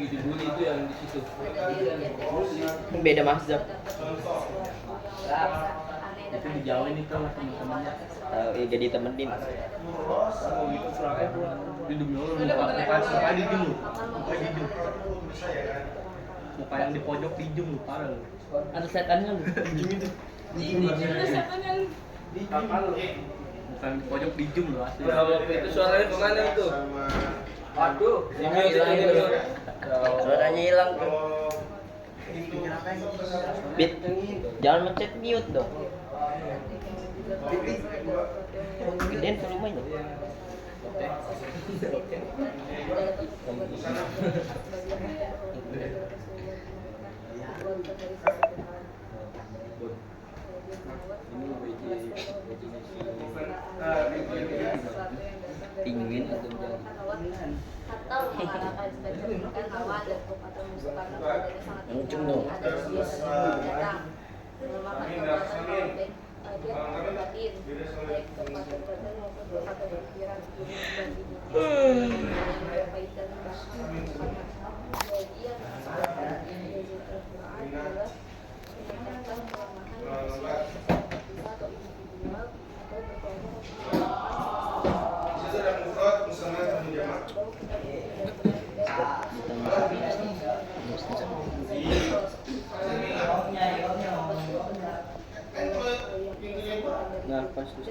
lagi dibully itu yang di situ. Beda mazhab. Itu dijauhin itu sama teman-temannya. Iya jadi temenin. Oh itu serangnya pulang. Di demi Allah muka dijung lu. Muka dijung. Muka yang di pojok dijung lu parah lu. Ada setannya lu. Dijung itu. Ada setannya lu. Kakak lu. Muka yang di pojok dijung lu asli. Itu suaranya kemana itu? Waduh, Suaranya hilang tuh. Bit, jangan mencet mute dong. Gedein volumenya. Tinggiin atau Atau mengarahkan sebagian awal dan atau musuh karena bedanya sangat Kenceng dong. ada dia datang memakan kekuatan baik dia batin baik kekuatan badan maupun kekuatan pikiran berkaitan jadi yang Al-Quran adalah meningkatkan kelemahan manusia atau individual atau Nah, pas tuh.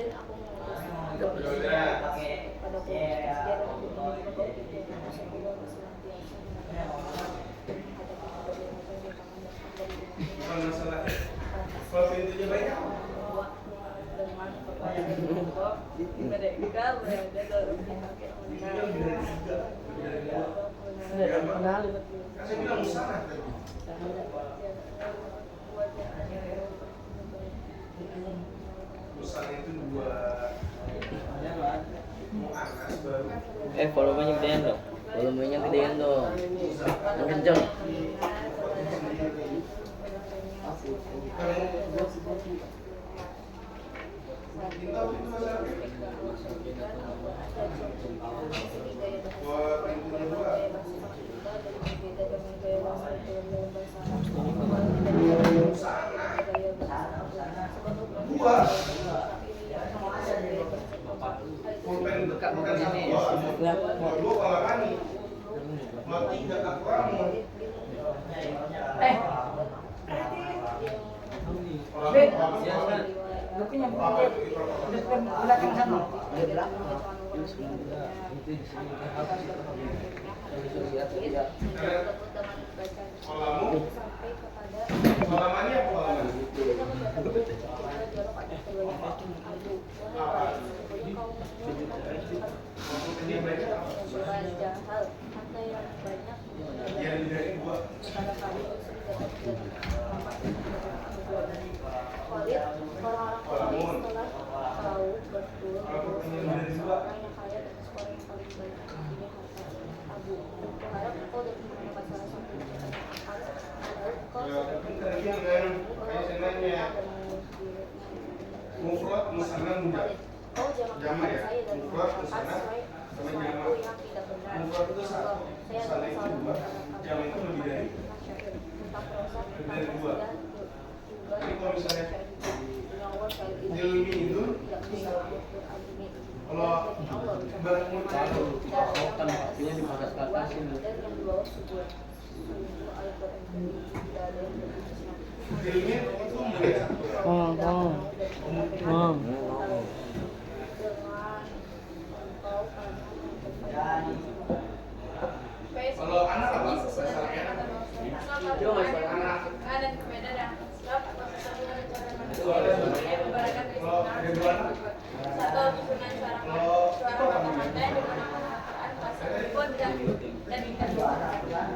Volumenya gedean dong. Volumenya gedean dong. Yang kenceng.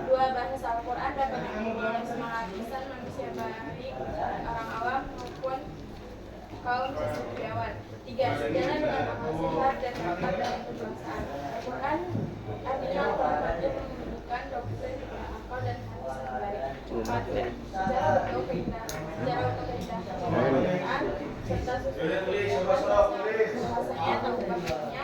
Dua, bahasa Al-Quran dapat semangat lisan manusia baik, orang awam maupun kaum cendekiawan. 3. Sejalan dengan akal sehat dan akal dalam kebangsaan. Al-Quran artinya Al-Quran itu menunjukkan doktrin akal dan hadis yang baik. 4. Sejarah atau keindahan Al-Quran serta bahasanya atau bahasanya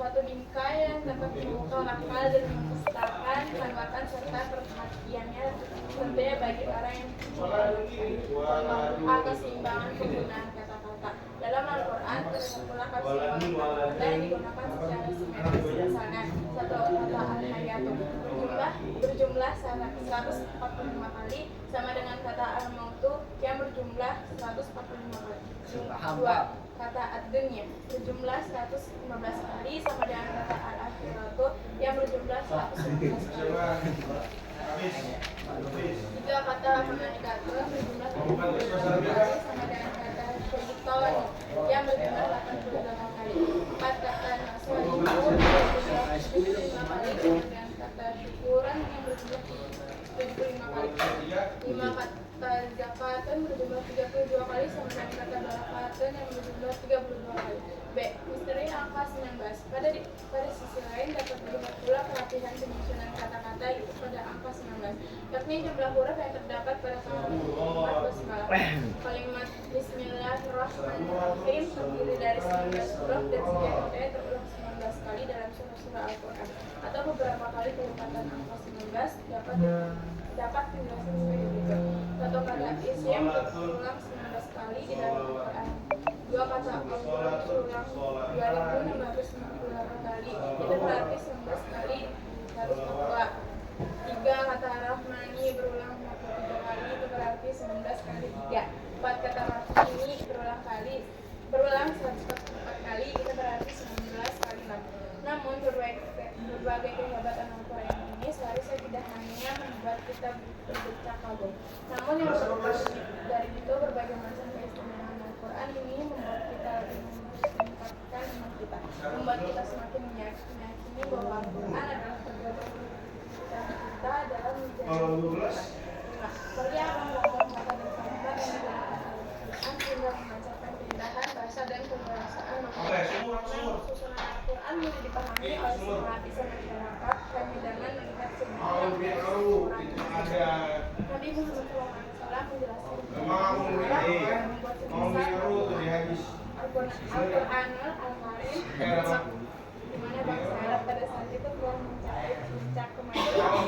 suatu bingkai yang dapat memukau akal dan memperstakan menggunakan serta perhatiannya tentunya bagi orang yang keseimbangan penggunaan kata-kata. Dalam Al-Quran terdapat pula kata yang digunakan secara simetris. Misalnya satu kata al-hayatu berjumlah 145 kali sama dengan kata al-mautu yang berjumlah 145 kali. Dua, kata ad-dunya berjumlah 115 kali sama dengan kata al-akhiratu yang berjumlah 115 kali. Tiga, kata al-malaikatu berjumlah 30 kali sama dengan kata syaitan yang berjumlah 88 kali. Empat, kata naswani berjumlah 75 kali sama dengan kata syukuran yang berjumlah 75 kali. Lima, kata zakatun berjumlah 32 kali sama dengan kata barakatun yang berjumlah 32 kali. B. Misteri angka 19. Pada sisi lain dapat dilihat pula kerapihan penyusunan kata-kata itu pada angka 19, yakni jumlah huruf yang terdapat pada kalimat basmalah. Kalimat Bismillahirrahmanirrahim terdiri dari 19 huruf dan setiap hurufnya terulang 19 kali dalam surah Al-Quran. Atau beberapa kali kelipatan angka 19 dapat dijelaskan sebagai berikut. Satu, kata isim berulang 19 kali di dalam Al-Quran. Dua, kata Allah berulang 2698 kali, itu berarti 19 kali harus dua. Tiga, kata Rahmani berulang 53 kali, itu berarti 19 kali 3. Empat, kata Rahimi berulang 144 kali, itu berarti 19 kali 6. Namun berbagai kehebatan Al-Quran ini seharusnya tidak hanya membuat kita berdecak kagum. Namun yang terlebih dari itu, berbagai macam keistimewaan Al-Quran ini membuat kita lebih meningkatkan iman kita, membuat kita semakin meyakini bahwa Al-Quran adalah pedoman kita dalam menjadi perlihatkan kata-kata dan kalimat yang digunakan Al-Quran sehingga memancarkan keindahan bahasa dan kebahasaan susunan Al-Quran mudah dipahami oleh semua lapisan masyarakat kami dengan melihat sebuah Nabi Muhammad SAW menjelaskan membuat Al-Quranul Al-Karim di mana bangsa Arab pada saat itu telah mencapai puncak kemajuan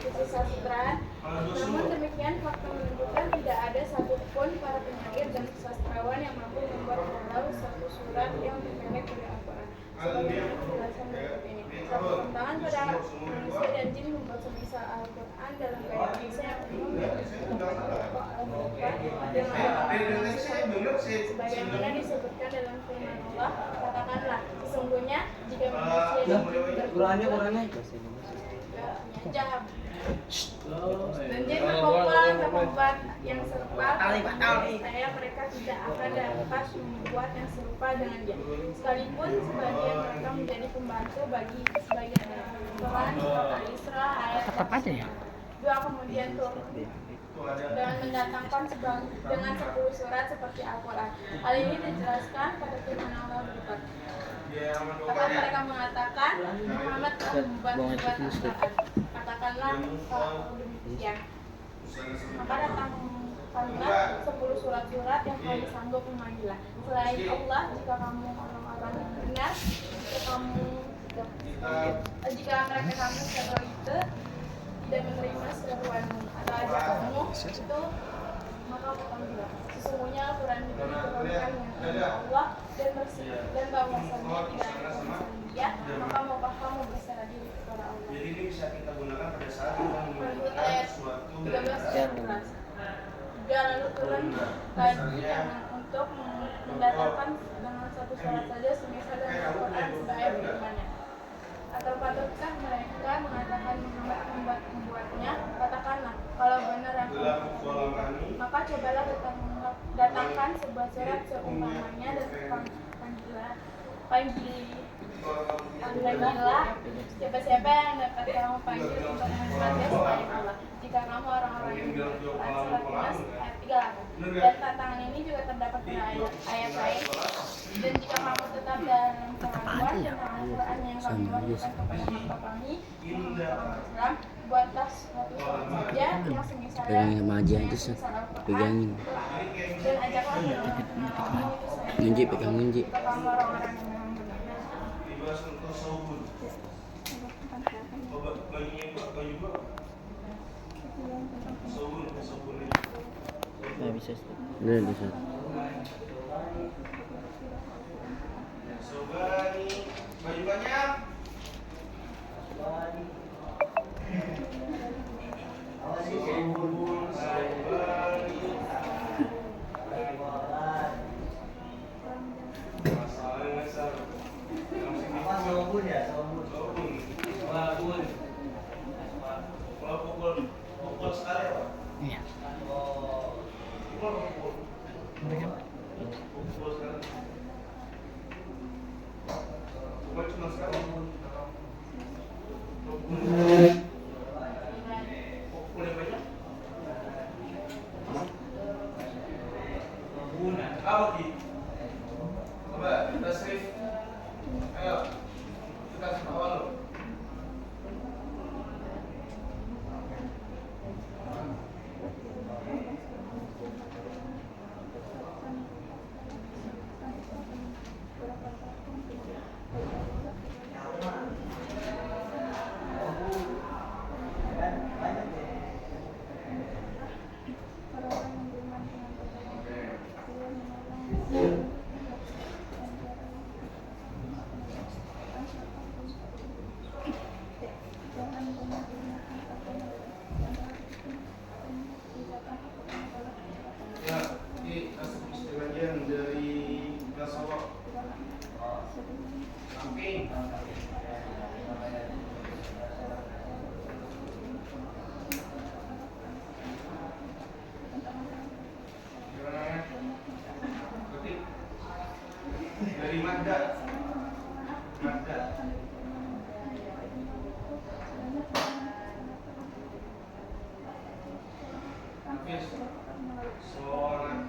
kesusastraan. Namun demikian, fakta menunjukkan tidak ada satupun para penyair dan sastrawan yang mampu membuat walau satu surat yang pendek dari Al-Quran. Sebagaimana penjelasan berikut ini. Satu, tantangan pada manusia dan jin membuat semisal Al-Quran dalam gaya bahasa yang umum dan sebagaimana disebutkan dalam firman Allah, katakanlah sesungguhnya jika manusia dan jin dan jin membuat yang serupa, saya mereka tidak akan dapat membuat yang serupa dengan dia, sekalipun sebagian mereka menjadi pembantu bagi sebagian Quran surat Al-Isra ayat 2. Kemudian turun dengan mendatangkan dengan 10 surat seperti Al-Quran. Hal ini dijelaskan pada firman Allah berikut. Akan mereka mengatakan Muhammad telah membuat Al-Quran. Katakanlah kalau demikian, maka datangkanlah 10 surat-surat yang kami sanggup memanggillah selain Allah jika kamu orang-orang benar, jika mereka kamu setelah itu tidak menerima seruanmu atau ajakanmu itu, maka panggillah. Sesungguhnya Al-Quran itu diturunkan dengan Allah dan bersih dan bahwasanya tidak ada selain Dia, maka maukah kamu berserah diri kepada Allah. Jadi ini bisa kita gunakan pada saat kita mengumpulkan sesuatu 13-14. Juga lalu turun kajian untuk mendatangkan dengan satu surat saja semisal dengan Al-Quran sebagai firman-Nya. Atau patutkah mereka mengatakan Muhammad membuatnya? Katakanlah, kalau benar yang maka cobalah datangkan sebuah surat seumpamanya dan panggillah siapa-siapa yang dapat kamu panggil untuk membuatnya selain Allah. Jika kamu orang-orang yang Al-Quran surat Nas ayat 38. Dan tantangan ini juga terdapat pada ayat lain. Dan jika kamu tetap dalam keraguan tentang Al-Quran yang kami wahyukan kepada hamba kami Islam, buatlah suatu surat saja yang semisal pegangin dan ajaklah orang-orang itu saya. pegang ngunci. Jika kamu orang-orang yang memang benar. Nggak bisa. Nggak bisa. Iya. Dari Magda. Hafiz. Sholat.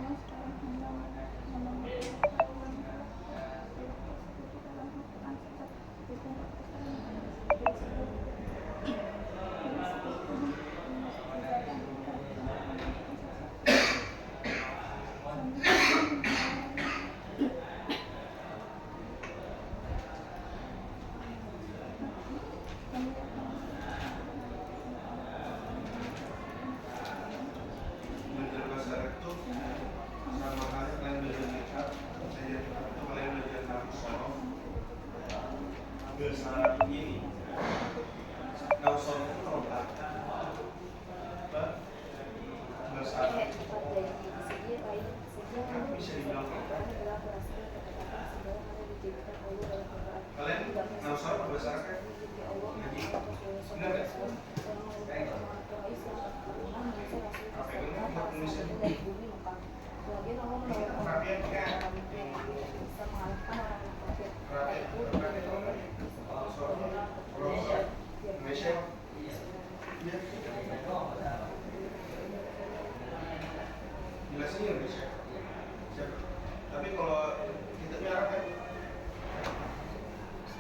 Tapi kalau kita Arab kan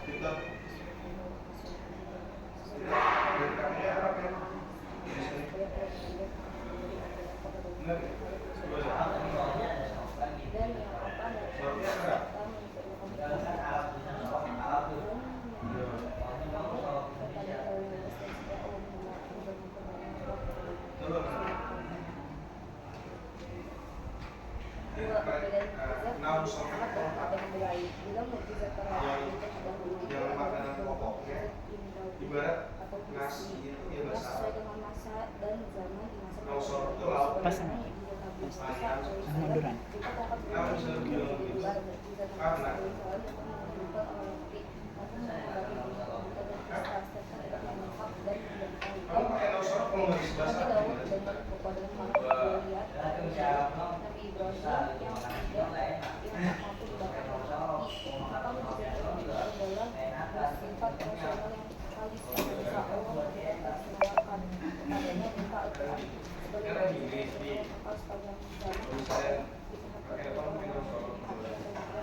kita Arab kan yang makanan pokoknya ibarat nasi itu ya bahasa nausor itu lauk Pasangan. Munduran. kalau misalnya bilang gitu karena kamu pakai nausor kalau nggak bisa bahasa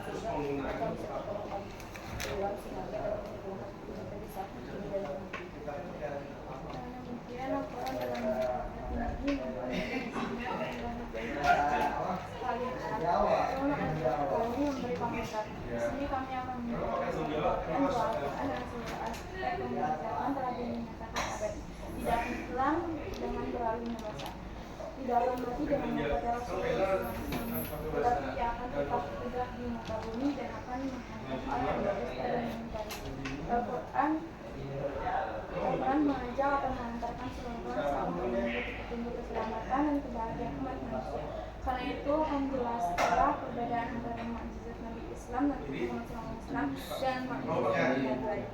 terus penggunaan Kemudian laporan dalam hal yang salah. Kami memberi komentar. Di sini kami akan memberikan Al-Quran dan seluruh aspek pembelajaran telah dinyatakan abadi. Tidak akan hilang dengan berlalu masa. Tidak akan mati dengan membaca Rasulullah, tetapi ia akan tetap tegak di muka bumi dan akan menghantam orang yang berdusta dan mengingkari. Al-Quran mengajak atau mengantarkan seluruh bangsa untuk mengikuti petunjuk keselamatan dan kebahagiaan umat manusia. Karena itu menjelaskanlah perbedaan antara mukjizat Nabi Islam Nabi Muhammad SAW dan mukjizat yang lain.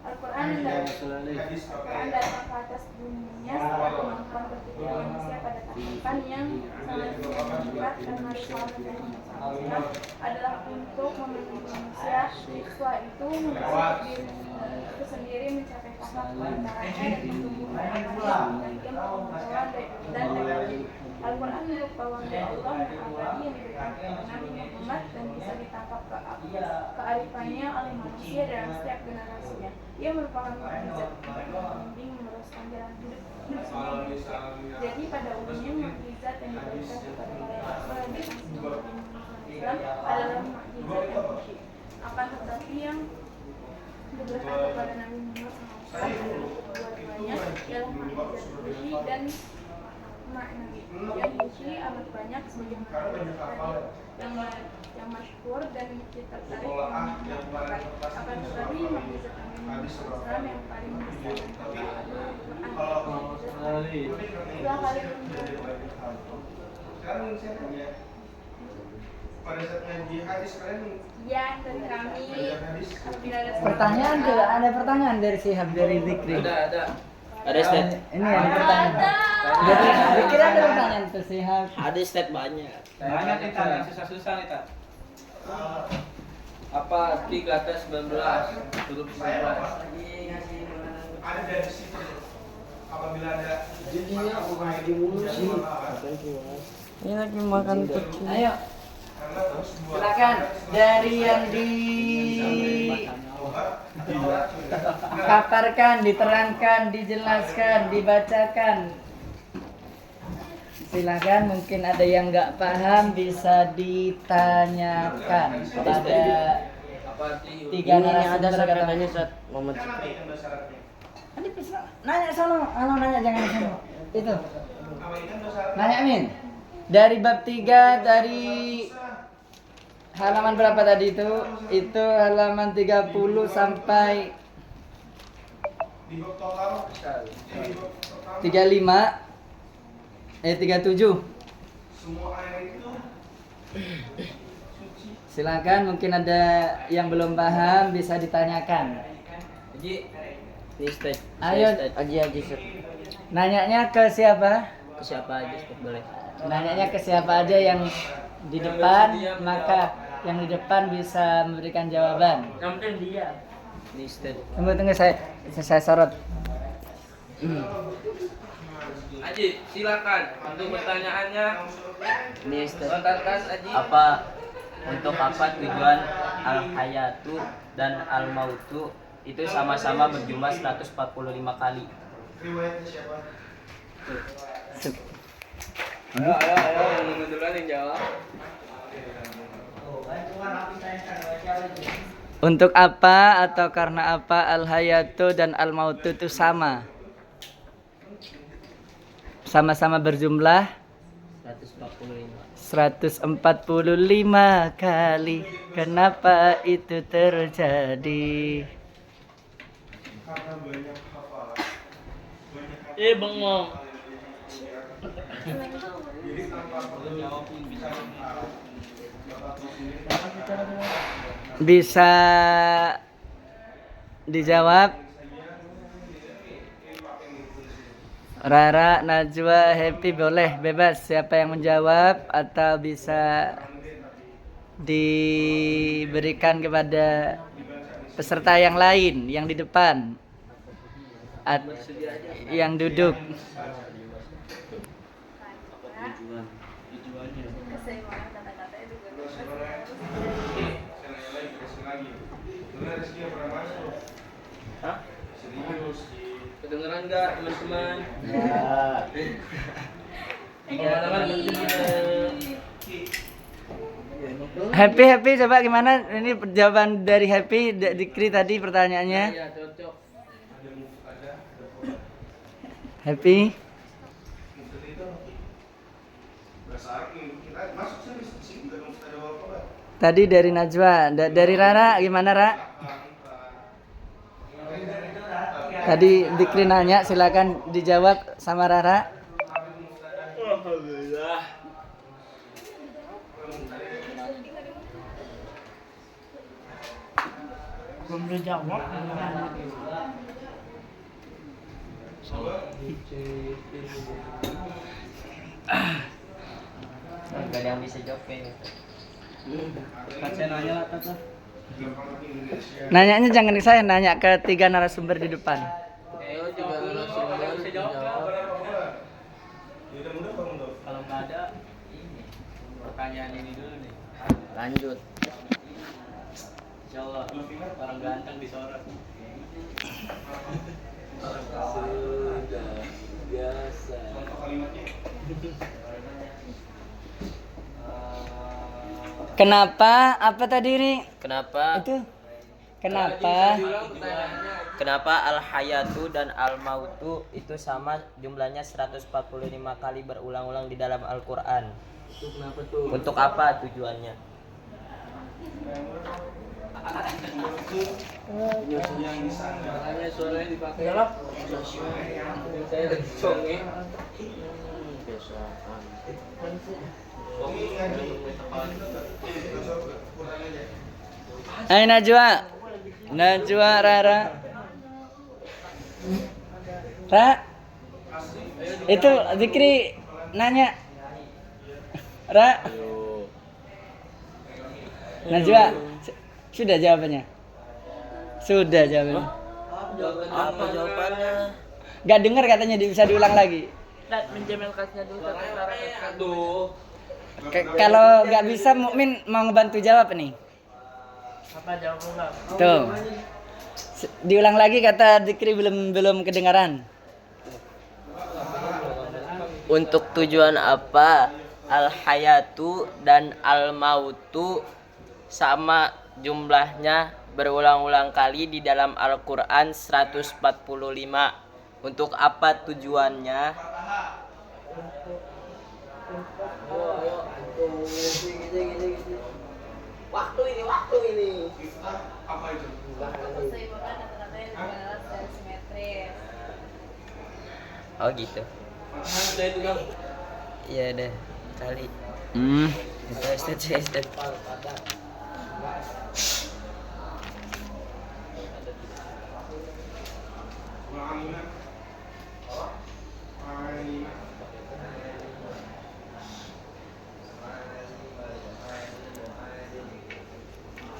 Al-Quran datang ke atas dunia setelah kemampuan berpikir manusia pada tahapan yang sangat hebat karena risalah Nabi Muhammad SAW adalah untuk memenuhi manusia. Setelah itu manusia itu sendiri mencapai tahap kebenarannya dan pertumbuhan akalnya pengetahuan dan teknologi. Al-Quran merupakan wahyu Allah yang abadi yang diberikan kepada Nabi Muhammad dan bisa ditangkap kearifannya oleh manusia dalam setiap generasinya. Ia merupakan mukjizat membimbing meluruskan jalan hidup semua manusia. Jadi pada umumnya mukjizat yang diberikan kepada para rasul yang dikasih Nabi Muhammad Islam adalah mukjizat yang khusyuk. Akan tetapi yang diberikan kepada Nabi Muhammad SAW dua-duanya ialah mukjizat khusyuk dan maknawi. Yang khusyuk amat banyak sebagaimana yang masyhur dan kita tarik menyampaikan. Akan tetapi mukjizat Nabi Muhammad SAW yang paling besar adalah Al-Quran. Setelah kalian pada saat ngaji hadis kalian ya dan kami apabila ada Pertanyaan tuh, ada pertanyaan dari Syihab dari Zikri. Ada stat. Ini ada pertanyaan. Jadi Zikri ada pertanyaan tuh Syihab. Ada stat banyak. Banyak kita, yang susah-susah kita. Apa arti kata 19? Huruf 19. ada dari situ apabila ada Jadinya aku lagi mulu sih. Ini lagi makan kucing. Ayo, karena terus dua silakan dari yang paparkan, diterangkan, dijelaskan, dibacakan. Silakan, mungkin ada yang nggak paham bisa ditanyakan pada Apa arti tiga narasumber katanya saat momen kan yang ada syaratnya Nanti bisa nanya sono, nanya jangan sono. Itu. apa ikan ada syaratnya Nanya Min. Dari bab 3 dari halaman berapa tadi itu? Itu halaman 30 sampai di bab total di bab pertama 37. semua air itu suci Silakan, mungkin ada yang belum paham bisa ditanyakan. Haji, ini stat. Ayo. Aji Stat. Nanyanya ke siapa? Ke siapa aja stat boleh. Nanyanya ke siapa aja yang di depan, maka yang di depan bisa memberikan jawaban. yang penting dia. Ini stat. Tunggu saya sorot. Haji, silakan untuk pertanyaannya. Ini stat. Lontarkan Haji. Untuk apa tujuan al-hayatu dan al-mautu itu sama-sama berjumlah 145 kali. riwayatnya siapa Ayo, yang duluan yang jawab. Untuk apa atau karena apa al-hayatu dan al-mautu itu sama? Sama-sama berjumlah 145 kali. Kenapa itu terjadi? karena banyak hafalan Bengong. jadi tanpa perlu jawab Bisa dijawab? Rara, Najwa, Happy boleh bebas siapa yang menjawab atau bisa diberikan kepada peserta yang lain yang di depan yang duduk. keseimbangan kata-kata itu Hah? Kedengeran nggak teman-teman? Ya. Teman-teman Happy coba gimana? Ini jawaban dari Happy Dikri tadi pertanyaannya. Iya, cocok. Happy. Tadi dari Najwa, dari Rara gimana Ra? Tadi Dikri nanya, silakan dijawab sama Rara. Alhamdulillah. Gak ada yang bisa jawab kayaknya. Nanyanya jangan ke saya, nanya ke 3 narasumber di depan. Ayo juga narasumber bisa jawab. Kalau nggak ada, ini pertanyaan ini dulu nih. Lanjut. Jawab. Orang ganteng disorot. Sudah biasa. Kenapa? Apa tadi Ri? Kenapa? Itu kenapa? Diulang pertanyaannya. Kenapa al-hayatu dan al-mautu itu sama jumlahnya 145 kali berulang-ulang di dalam Al-Qur'an? Itu kenapa tuh? Untuk apa tujuannya? Makanya suaranya dipakai. Saya kenceng ya. Hai Najwa Rara. Ra? Itu Zikri nanya. Ra? Najwa, sudah jawabannya? Sudah jawabannya. Apa jawabannya? Gak dengar katanya bisa diulang lagi. Aduh. Kalau nggak bisa Mukmin mau ngebantu jawab nih. Apa jawabannya? Tuh. Diulang lagi kata Zikri belum kedengaran. Untuk tujuan apa al-hayatu dan al-mautu sama jumlahnya berulang-ulang kali di dalam Al-Qur'an 145? Untuk apa tujuannya? Waktu ini. Keseimbangan rata-rata yang dibalas dari simetris. Oh gitu. Udah itu kan. Iya deh. Kali. Itu.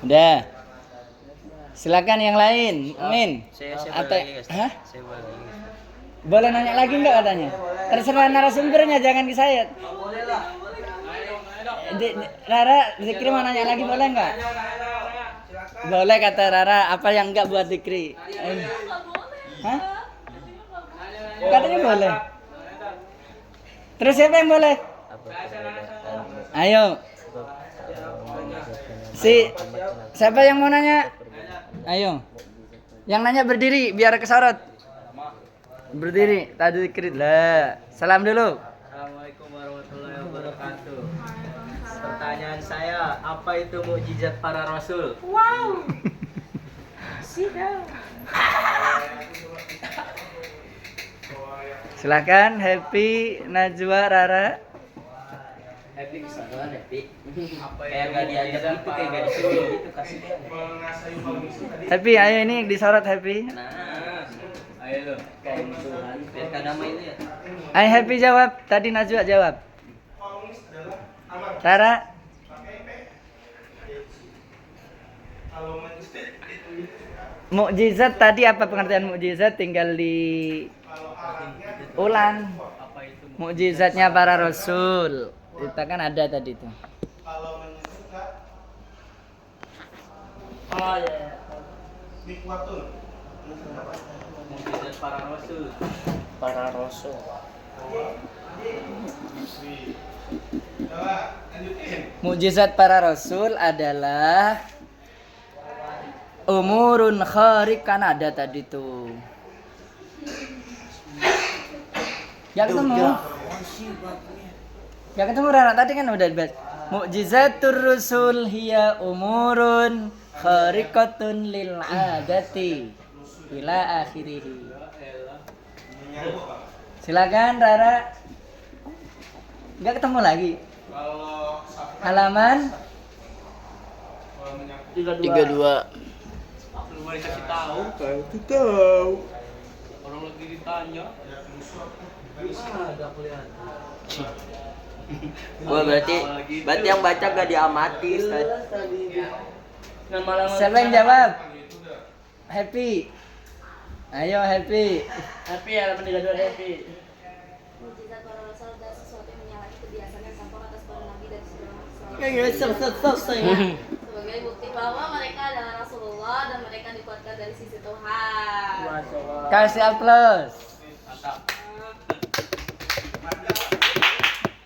Udah. Silakan yang lain. Min. Saya Atau boleh lagi, guys. hah? Saya boleh lagi, guys. Boleh nanya lagi enggak katanya? Terserah narasumbernya, jangan ke saya. Rara, Zikri mau nanya lagi boleh enggak? Boleh kata Rara, apa yang enggak buat Zikri? Hah? Katanya boleh. Terus siapa yang boleh? Apa perbuatan Ayo. Siapa yang mau nanya? Ayo. Yang nanya berdiri biar kesorot. Berdiri, tadi Zikri lah. Salam dulu. Assalamualaikum warahmatullahi wabarakatuh. Pertanyaan saya, apa itu mukjizat para rasul? Wow. Sidang. Silakan Happy, Najwa, Rara. Happy kesalahan Happy. Kayak gak diajak gitu, kayak gak disuruh gitu kasih. Happy, ayo ini disorot Happy. Nah, ayo lo. Kayak Tuhan. Biar kadama itu ya. Ayo Happy jawab, tadi Najwa jawab. Rara. Mukjizat tadi apa pengertian mukjizat? Tinggal di ulang. Mukjizatnya para rasul. Kita kan ada tadi tuh. Oh ya. Mukjizat para rasul. Para rasul. Mukjizat para rasul adalah umurun khariq, kan ada tadi tuh. Gak ketemu. Gak ketemu Rana, tadi kan udah dibahas. Mukjizatur rusul hiya umurun khariqatun lil adati ila akhirih. Silakan Rara. Gak ketemu lagi. Halaman 32. Belum boleh kasih tahu. Tahu. Orang lagi ditanya. Ada kelihatan. Wah, berarti yang baca gak diamati, Ustaz. siapa yang jawab? Happy. Ayo Happy. Happy halaman 32 Happy. Mukjizat para rasul adalah sesuatu yang menyalahi kebiasaan yang tampak atas para nabi dan segala makhluk. Sebagai bukti bahwa mereka adalah Rasulullah dan mereka dikuatkan dari sisi Tuhan. Kasih aplaus.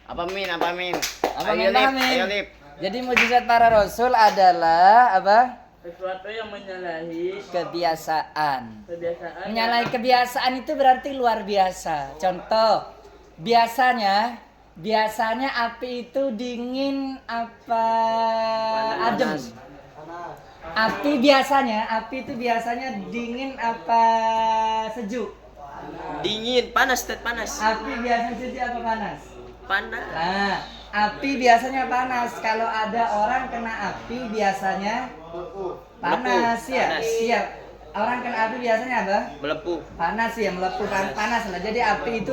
Apa Min? Apa Ayo, Min? Ayo, Lip. Jadi mukjizat para rasul adalah apa? Sesuatu yang Kebiasaan. kebiasaan. Menyalahi kebiasaan itu berarti luar biasa. Contoh, biasanya api itu dingin apa adem? Api itu biasanya dingin apa sejuk? Dingin, panas, Ted, panas. Api biasanya sejuk apa panas? Panas. Nah, api biasanya panas. Kalau ada orang kena api biasanya panas ya. Panas. Iya. Orang kena api biasanya apa? Melepuh. Panas ya, melepuh panas lah. Jadi api itu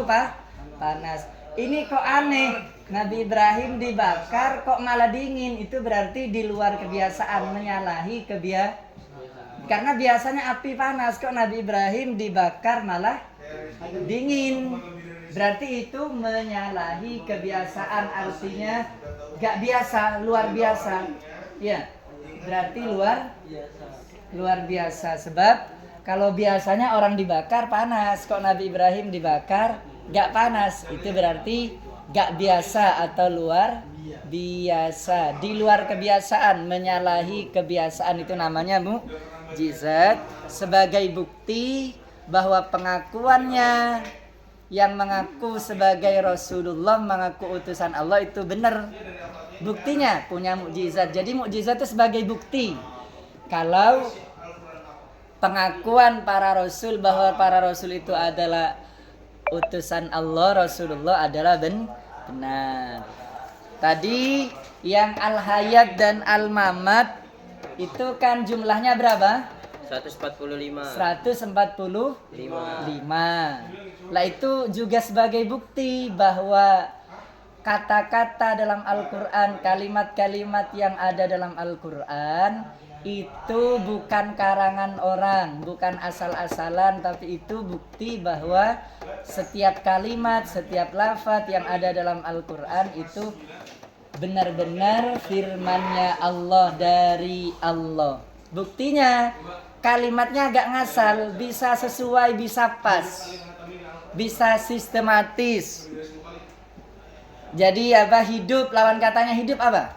panas. Ini kok aneh. Nabi Ibrahim dibakar kok malah dingin. Itu berarti di luar kebiasaan, menyalahi karena biasanya api panas, kok Nabi Ibrahim dibakar malah dingin. Berarti itu menyalahi kebiasaan, artinya gak biasa, luar biasa. Ya, berarti luar biasa. Sebab kalau biasanya orang dibakar panas, kok Nabi Ibrahim dibakar gak panas, itu berarti gak biasa atau luar biasa. Di luar kebiasaan, menyalahi kebiasaan, itu namanya mukjizat. Sebagai bukti bahwa pengakuannya yang mengaku sebagai Rasulullah, mengaku utusan Allah, itu benar. Buktinya punya mukjizat. Jadi mukjizat itu sebagai bukti kalau pengakuan para rasul bahwa para rasul itu adalah utusan Allah, Rasulullah adalah benar. Tadi yang Al-Hayat dan Al-Mamat itu kan jumlahnya berapa? 145. 145. Lah itu juga sebagai bukti bahwa kata-kata dalam Al-Quran, kalimat-kalimat yang ada dalam Al-Quran itu bukan karangan orang, bukan asal-asalan, tapi itu bukti bahwa setiap kalimat, setiap lafaz yang ada dalam Al-Quran itu benar-benar firman-Nya Allah, dari Allah. Buktinya kalimatnya agak ngasal, bisa sesuai, bisa pas, bisa sistematis. Jadi apa? Hidup, lawan katanya hidup apa?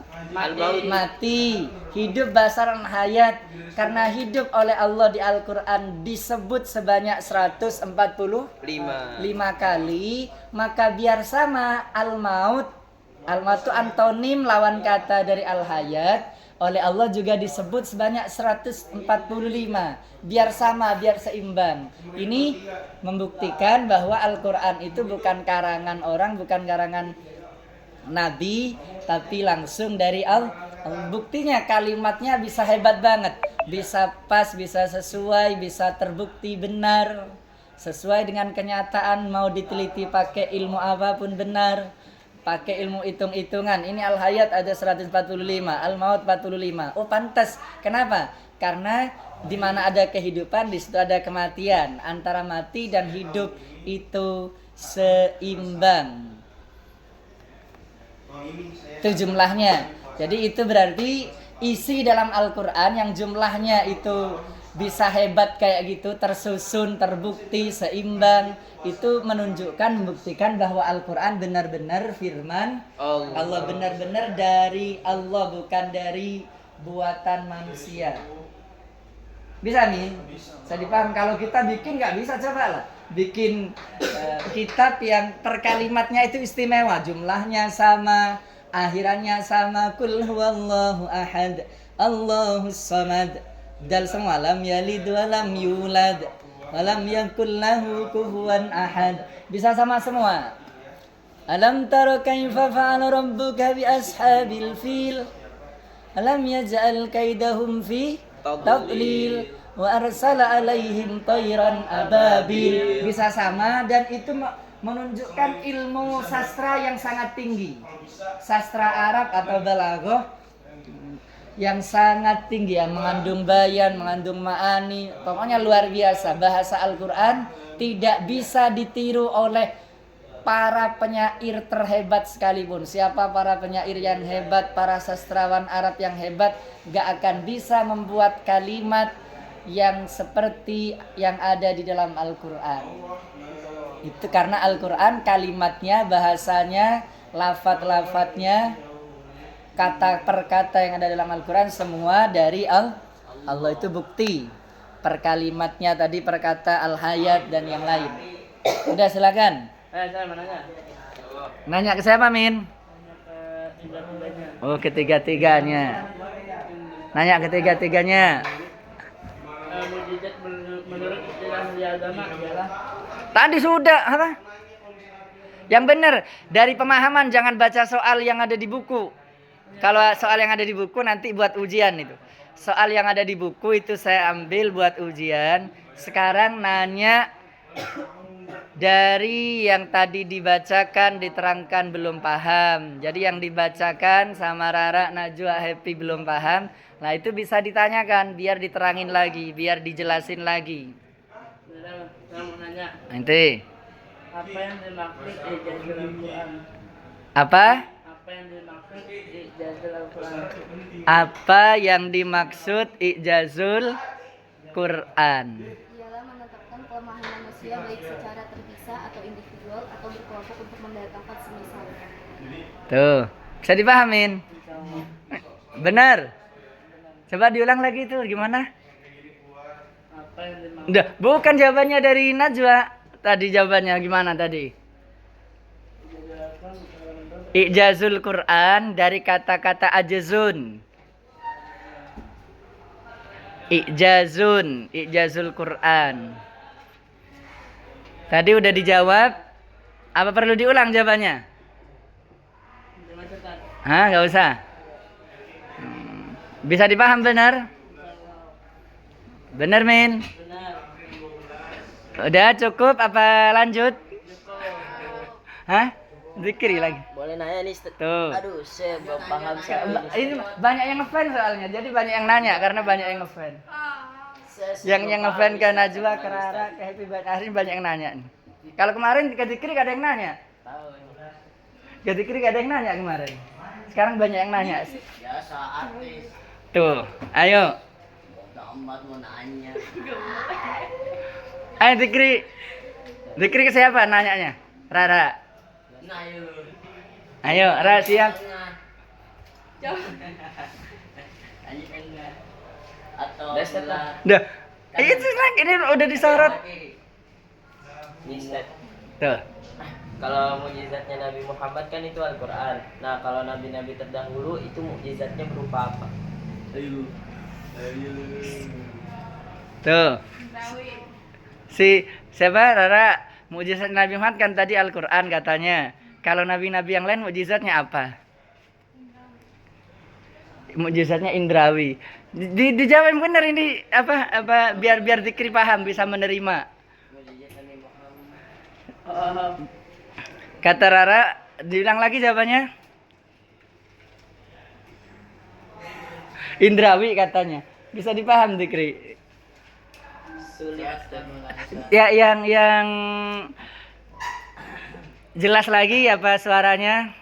Mati. Hidup basaran hayat. Karena hidup oleh Allah di Al-Quran disebut sebanyak 145 kali, maka biar sama al-maut. Al-maut itu antonim, lawan kata dari al-hayat. Oleh Allah juga disebut sebanyak 145. Biar sama, biar seimbang. Ini membuktikan bahwa Al-Quran itu bukan karangan orang, bukan karangan Nabi, tapi langsung dari Allah. Buktinya kalimatnya bisa hebat banget, bisa pas, bisa sesuai, bisa terbukti benar, sesuai dengan kenyataan. Mau diteliti pakai ilmu apapun benar, pakai ilmu hitung-hitungan. Ini Al-Hayat ada 145, Al-Maut 45. Oh pantas. Kenapa? Karena di mana ada kehidupan, di situ ada kematian. Antara mati dan hidup itu seimbang. Itu jumlahnya. Jadi itu berarti isi dalam Al-Quran yang jumlahnya itu bisa hebat kayak gitu, tersusun, terbukti, seimbang, itu menunjukkan, membuktikan bahwa Al-Quran benar-benar firman Allah, benar-benar dari Allah, bukan dari buatan manusia. Bisa nih? Bisa dipaham? Kalau kita bikin nggak bisa, coba lah bikin kitab yang per kalimatnya itu istimewa, jumlahnya sama, akhirannya sama, kul huwallahu ahad, Allahus samad, dal semua, lam yalid wa lam yulad wa lam yakul lahu kufuwan ahad. Bisa sama semua. Alam tara kaifa fa'ala rabbuka bi ashabil fil, alam yaj'al kaidahum fi tadlil wa arsala alaihim tayran ababil. Bisa sama, dan itu menunjukkan ilmu sastra yang sangat tinggi, sastra Arab atau balaghah yang sangat tinggi, yang mengandung bayan, mengandung ma'ani, pokoknya luar biasa. Bahasa Al-Quran tidak bisa ditiru oleh para penyair terhebat sekalipun. Siapa para penyair yang hebat, para sastrawan Arab yang hebat, gak akan bisa membuat kalimat yang seperti yang ada di dalam Al-Quran. Itu karena Al-Quran kalimatnya, bahasanya, lafaz-lafaznya, kata per kata yang ada dalam Al-Quran semua dari Allah. Itu bukti. Per kalimatnya tadi, per kata, al-hayat dan yang lain. Udah, silakan. Saya mau nanya. Nanya ke siapa, Min? Oh, ketiga-tiganya. Nanya ketiga-tiganya. Mukjizat menurut istilah agama adalah Tadi sudah apa? Yang benar, dari pemahaman, jangan baca soal yang ada di buku. Kalau soal yang ada di buku nanti buat ujian itu. Soal yang ada di buku itu saya ambil buat ujian. Sekarang nanya dari yang tadi dibacakan, diterangkan belum paham. Jadi yang dibacakan sama Rara, Najwa, Happy belum paham. Nah itu bisa ditanyakan biar diterangin lagi, biar dijelasin lagi. saya mau nanya. Nanti. Apa yang dimaksud ijazul Al-Quran? Apa? Apa yang dimaksud ijazul Al-Quran? Apa yang dimaksud ijazul Quran? Ialah menetapkan kelemahan manusia baik secara terpisah atau individual atau berkelompok untuk mendatangkan semisal. Tuh, bisa dipahamin? Benar. Coba diulang lagi tuh, gimana? Apa yang dimaksud? Udah, bukan jawabannya dari Najwa. Tadi jawabannya gimana tadi? Ijazul Quran dari kata-kata ajazun. Ijazul Quran. Tadi udah dijawab. Apa perlu diulang jawabannya? Hah, nggak usah. Bisa dipaham benar? Benar, Min? Udah cukup apa lanjut? Hah? Zikri lagi. Boleh nanya nih? Tuh. Aduh, saya belum paham. Ini banyak yang ngefans soalnya. Jadi banyak yang nanya karena banyak yang ngefans. Yang ngefans ke Najwa, ke Rara, ke Happy, hari ini banyak yang nanya. Kalau kemarin ke Zikri gak ada yang nanya. Ke Zikri gak ada yang nanya kemarin. Sekarang banyak yang nanya. Biasa artis. Tuh, ayo. Amat mau nanya. Ayo Zikri. Zikri ke siapa nanyanya? Rara. Nah, yuk. Ayo, Rara siap. Atau Udah. Itu lagi ini udah disorot. Tuh. Kalau mukjizatnya Nabi Muhammad kan itu Al-Quran. Nah, kalau nabi-nabi terdahulu itu mukjizatnya berupa apa? Tuh. Si siapa Rara? Mukjizat Nabi Muhammad kan tadi Al-Quran katanya. Kalau nabi-nabi yang lain mukjizatnya apa? Mukjizatnya indrawi. Dijawab yang benar ini apa biar Zikri paham, bisa menerima. Kata Rara, diulang lagi jawabannya. Indrawi katanya. Bisa dipaham Zikri. Ya yang jelas lagi apa suaranya?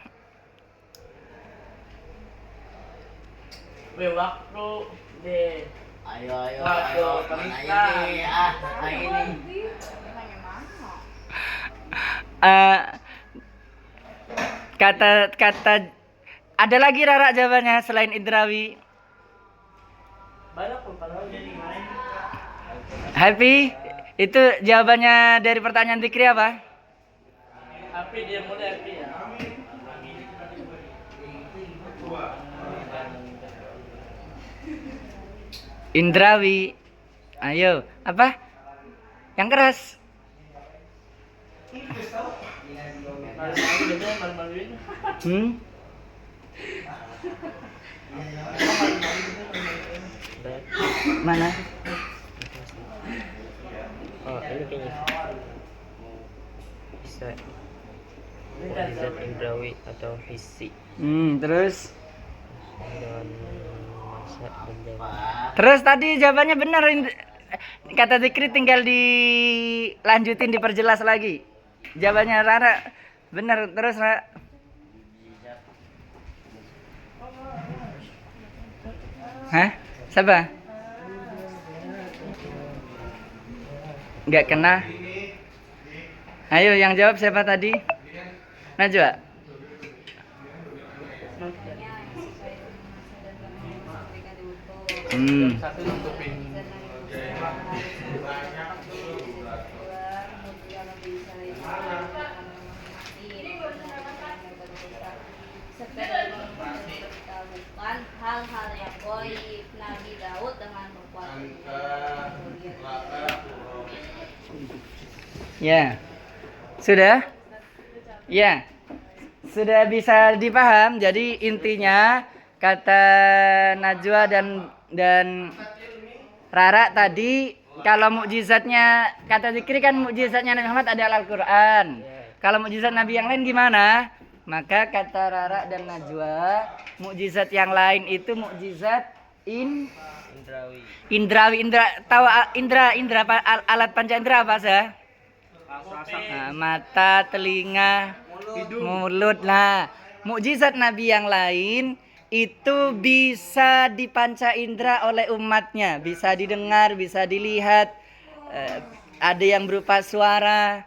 Waktu di Waduh, wanita. Ini. Kata ada lagi Rara jawabannya selain indrawi. Banyak pun kalau jadi main. Happy itu jawabannya dari pertanyaan Zikri apa? Tapi dia mulai happy ya. Indrawi. Ayo, apa? Yang keras. Hmm? Mana? Oh, ini kayaknya bisa mukjizat indrawi atau fisik Terus? dan masa menjawab. Terus tadi jawabannya benar. Kata Zikri tinggal dilanjutin, diperjelas lagi. Jawabannya Rara benar. Terus Rara. Hah? Siapa? Nggak kena. Ayo yang jawab siapa tadi? Najwa. Satu nutupin. Hal-hal yang goib Nabi Daud dengan kekuatan. Ya. Sudah? Ya. Sudah bisa dipaham. Jadi intinya kata Najwa dan Rara tadi, kalau mukjizatnya kata Zikri kan mukjizatnya Nabi Muhammad adalah Al-Qur'an. Kalau mukjizat Nabi yang lain gimana? Maka kata Rara dan Najwa, mukjizat yang lain itu mukjizat Indrawi. Tahu indra apa, alat panca indra apa sih? Mata, telinga, mulut. Nah, mukjizat Nabi yang lain itu bisa dipanca indera oleh umatnya, bisa didengar, bisa dilihat, ada yang berupa suara,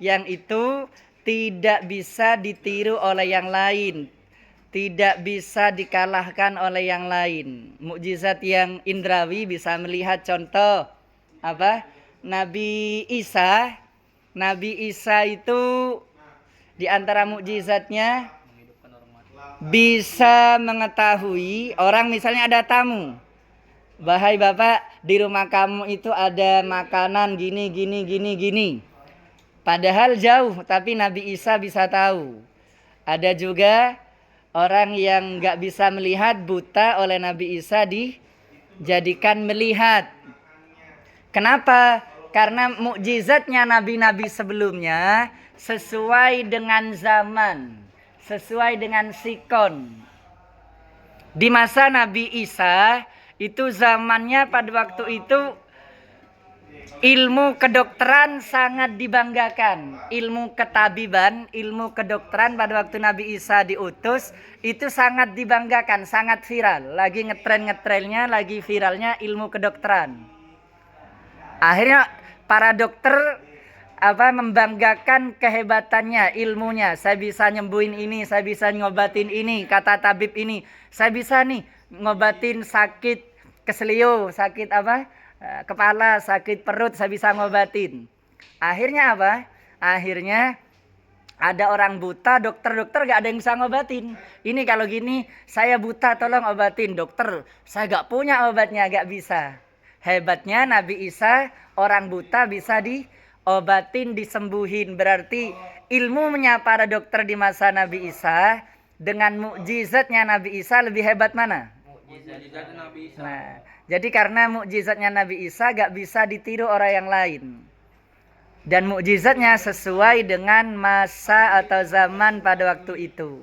yang itu tidak bisa ditiru oleh yang lain, tidak bisa dikalahkan oleh yang lain. Mukjizat yang indrawi bisa melihat, contoh apa? Nabi Isa itu di antara mukjizatnya bisa mengetahui orang, misalnya ada tamu. Bahai Bapak, di rumah kamu itu ada makanan gini. Padahal jauh, tapi Nabi Isa bisa tahu. Ada juga orang yang gak bisa melihat, buta, oleh Nabi Isa dijadikan melihat. Kenapa? Karena mukjizatnya nabi-nabi sebelumnya sesuai dengan zaman, sesuai dengan sikon. Di masa Nabi Isa itu zamannya pada waktu itu ilmu kedokteran sangat dibanggakan. Ilmu ketabiban, ilmu kedokteran pada waktu Nabi Isa diutus itu sangat dibanggakan, sangat viral. Lagi ngetren-ngetrennya, lagi viralnya ilmu kedokteran. Akhirnya para dokter membanggakan kehebatannya, ilmunya. Saya bisa nyembuhin ini, saya bisa ngobatin ini, kata tabib ini. Saya bisa nih ngobatin sakit keselio, sakit kepala, sakit perut, saya bisa ngobatin. Akhirnya apa? Akhirnya ada orang buta, dokter gak ada yang bisa ngobatin. Ini kalau gini, saya buta, tolong obatin. Dokter, saya gak punya obatnya, gak bisa. Hebatnya Nabi Isa, orang buta bisa diobatin, disembuhin. Berarti ilmunya para dokter di masa Nabi Isa dengan mukjizatnya Nabi Isa lebih hebat mana? Mukjizat Nabi Isa. Nah, jadi karena mukjizatnya Nabi Isa gak bisa ditiru orang yang lain. Dan mukjizatnya sesuai dengan masa atau zaman pada waktu itu.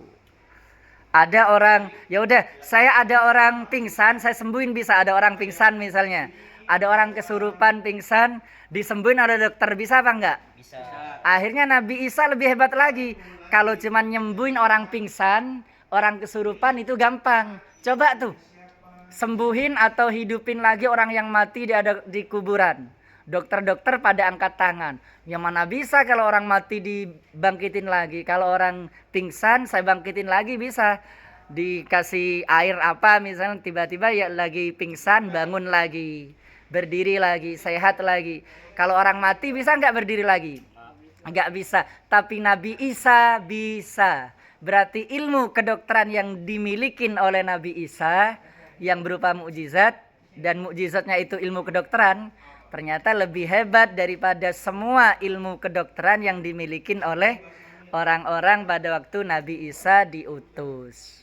Ada orang, ya udah, saya ada orang pingsan, saya sembuhin bisa. Ada orang pingsan misalnya. Ada orang kesurupan pingsan, disembuhin oleh dokter, bisa apa enggak? Bisa. Akhirnya Nabi Isa lebih hebat lagi. Kalau cuma nyembuhin orang pingsan, orang kesurupan itu gampang. Coba tuh, sembuhin atau hidupin lagi orang yang mati di kuburan. Dokter-dokter pada angkat tangan. Yang mana bisa kalau orang mati dibangkitin lagi. Kalau orang pingsan saya bangkitin lagi bisa. Dikasih air apa misalnya tiba-tiba ya lagi pingsan bangun lagi. Berdiri lagi, sehat lagi. Kalau orang mati bisa nggak berdiri lagi? Nggak bisa. Tapi Nabi Isa bisa. Berarti ilmu kedokteran yang dimiliki oleh Nabi Isa yang berupa mukjizat dan mukjizatnya itu ilmu kedokteran ternyata lebih hebat daripada semua ilmu kedokteran yang dimiliki oleh orang-orang pada waktu Nabi Isa diutus.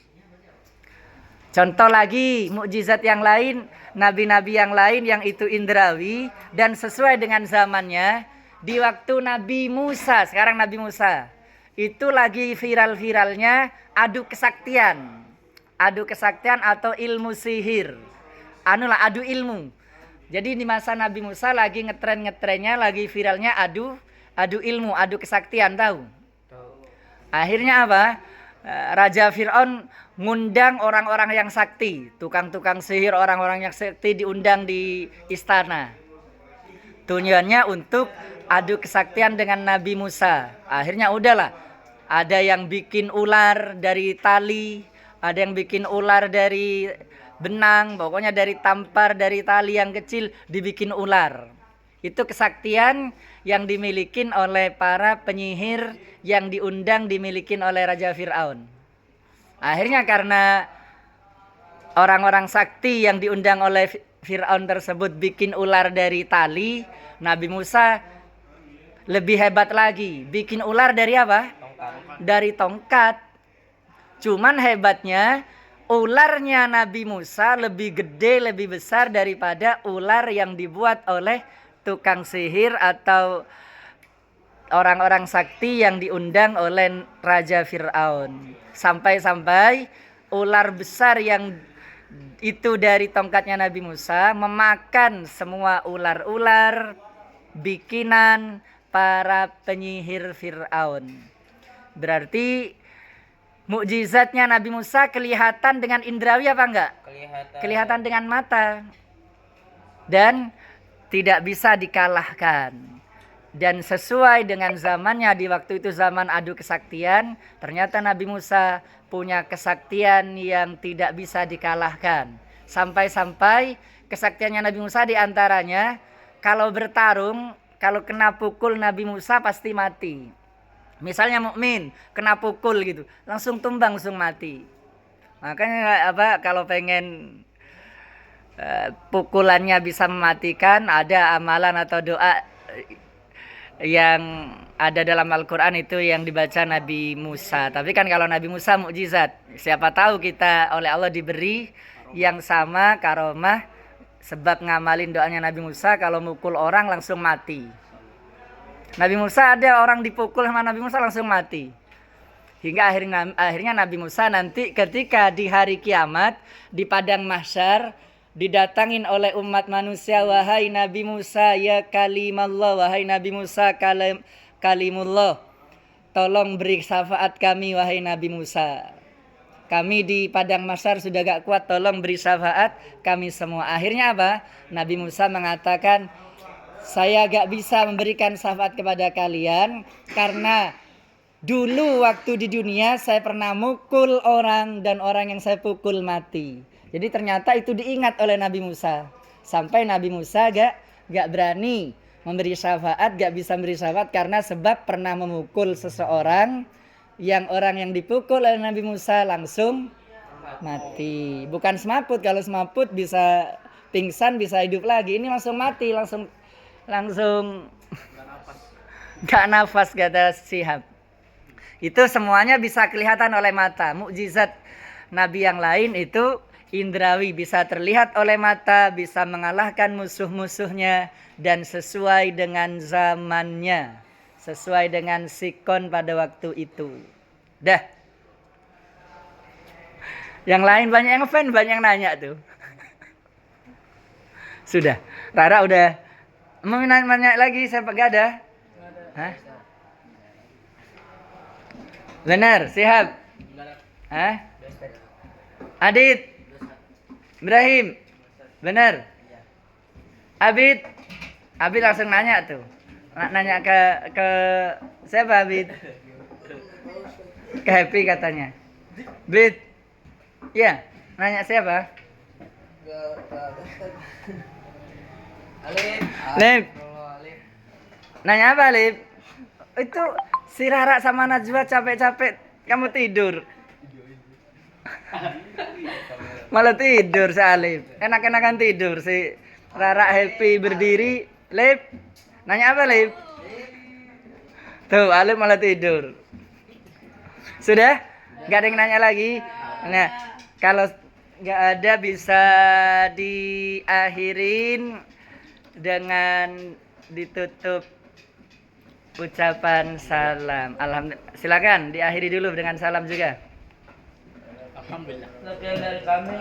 Contoh lagi mukjizat yang lain, nabi-nabi yang lain yang itu indrawi dan sesuai dengan zamannya. Di waktu Nabi Musa, sekarang Nabi Musa itu lagi viral-viralnya adu kesaktian. Adu kesaktian atau ilmu sihir. Adu ilmu. Jadi di masa Nabi Musa lagi ngetren-ngetrennya, lagi viralnya adu ilmu, adu kesaktian, tahu? Akhirnya apa? Raja Fir'aun ngundang orang-orang yang sakti, tukang-tukang sihir, orang-orang yang sakti diundang di istana. Tujuannya untuk adu kesaktian dengan Nabi Musa. Akhirnya udahlah, ada yang bikin ular dari tali, ada yang bikin ular dari benang, pokoknya dari tampar, dari tali yang kecil dibikin ular. Itu kesaktian yang dimiliki oleh para penyihir yang diundang dimiliki oleh Raja Fir'aun. Akhirnya karena orang-orang sakti yang diundang oleh Fir'aun tersebut bikin ular dari tali, Nabi Musa lebih hebat lagi. Bikin ular dari apa? Dari tongkat. Cuman hebatnya ularnya Nabi Musa lebih gede, lebih besar daripada ular yang dibuat oleh tukang sihir atau orang-orang sakti yang diundang oleh Raja Fir'aun. Sampai-sampai ular besar yang itu dari tongkatnya Nabi Musa memakan semua ular-ular bikinan para penyihir Fir'aun. Berarti mukjizatnya Nabi Musa kelihatan dengan indrawi apa enggak? Kelihatan dengan mata. Dan tidak bisa dikalahkan. Dan sesuai dengan zamannya di waktu itu zaman adu kesaktian, ternyata Nabi Musa punya kesaktian yang tidak bisa dikalahkan. Sampai-sampai kesaktiannya Nabi Musa diantaranya kalau bertarung, kalau kena pukul Nabi Musa pasti mati. Misalnya mukmin kena pukul gitu, langsung tumbang, langsung mati. Makanya kalau pengen pukulannya bisa mematikan, ada amalan atau doa yang ada dalam Al-Quran itu yang dibaca Nabi Musa. Tapi kan kalau Nabi Musa mukjizat, siapa tahu kita oleh Allah diberi yang sama karomah sebab ngamalin doanya Nabi Musa, kalau mukul orang langsung mati. Nabi Musa ada orang dipukul sama Nabi Musa langsung mati. Hingga akhirnya Nabi Musa nanti ketika di hari kiamat di padang mahsyar didatangin oleh umat manusia, wahai Nabi Musa ya kalimallah, wahai Nabi Musa kalimullah, tolong beri syafaat kami wahai Nabi Musa. Kami di padang mahsyar sudah gak kuat, tolong beri syafaat kami semua. Akhirnya apa? Nabi Musa mengatakan, saya gak bisa memberikan syafaat kepada kalian karena dulu waktu di dunia saya pernah mukul orang dan orang yang saya pukul mati. Jadi ternyata itu diingat oleh Nabi Musa. Sampai Nabi Musa gak berani memberi syafaat, gak bisa memberi syafaat karena sebab pernah memukul seseorang yang orang yang dipukul oleh Nabi Musa langsung mati. Bukan semaput, kalau semaput bisa pingsan, bisa hidup lagi. Ini langsung mati, langsung gak nafas kata Syihab. Itu semuanya bisa kelihatan oleh mata. Mukjizat Nabi yang lain itu indrawi, bisa terlihat oleh mata, bisa mengalahkan musuh-musuhnya dan sesuai dengan zamannya, sesuai dengan sikon pada waktu itu. Dah. Yang lain banyak yang fan, banyak yang nanya tuh. Sudah. Rara udah mau nanya lagi, saya gak ada. Hah? Benar, Syihab. Hah? Adit. Ibrahim. Bener. Abid. Abid langsung nanya tuh. Nanya ke siapa Abid? Ke Happy katanya. Bid. Iya, nanya siapa? Alif. Lip. Alif. Nanya apa, Lip? Itu si Rara sama Najwa capek-capek kamu tidur. Malah tidur si Alif. Enak-enakan tidur si Rara Happy berdiri. Lip. Nanya apa, Lip? Tuh, Alif malah tidur. Sudah? Gak ada yang nanya lagi? Nah, kalau gak ada bisa diakhirin dengan ditutup ucapan salam. Alhamdulillah. Silakan diakhiri dulu dengan salam juga. Alhamdulillah. Sekian dari kami.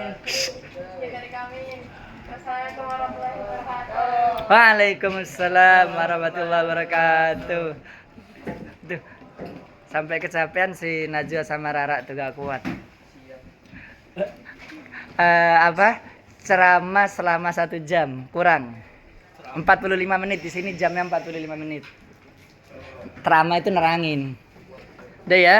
Ya dari kami. Wassalamualaikum warahmatullahi wabarakatuh. Waalaikumsalam warahmatullahi wabarakatuh. Tuh, sampai kecapean si Najwa sama Rara tuh gak kuat. Ceramah selama 1 jam kurang 45 menit. Di sini jamnya 45 menit. Ceramah itu nerangin. Udah ya.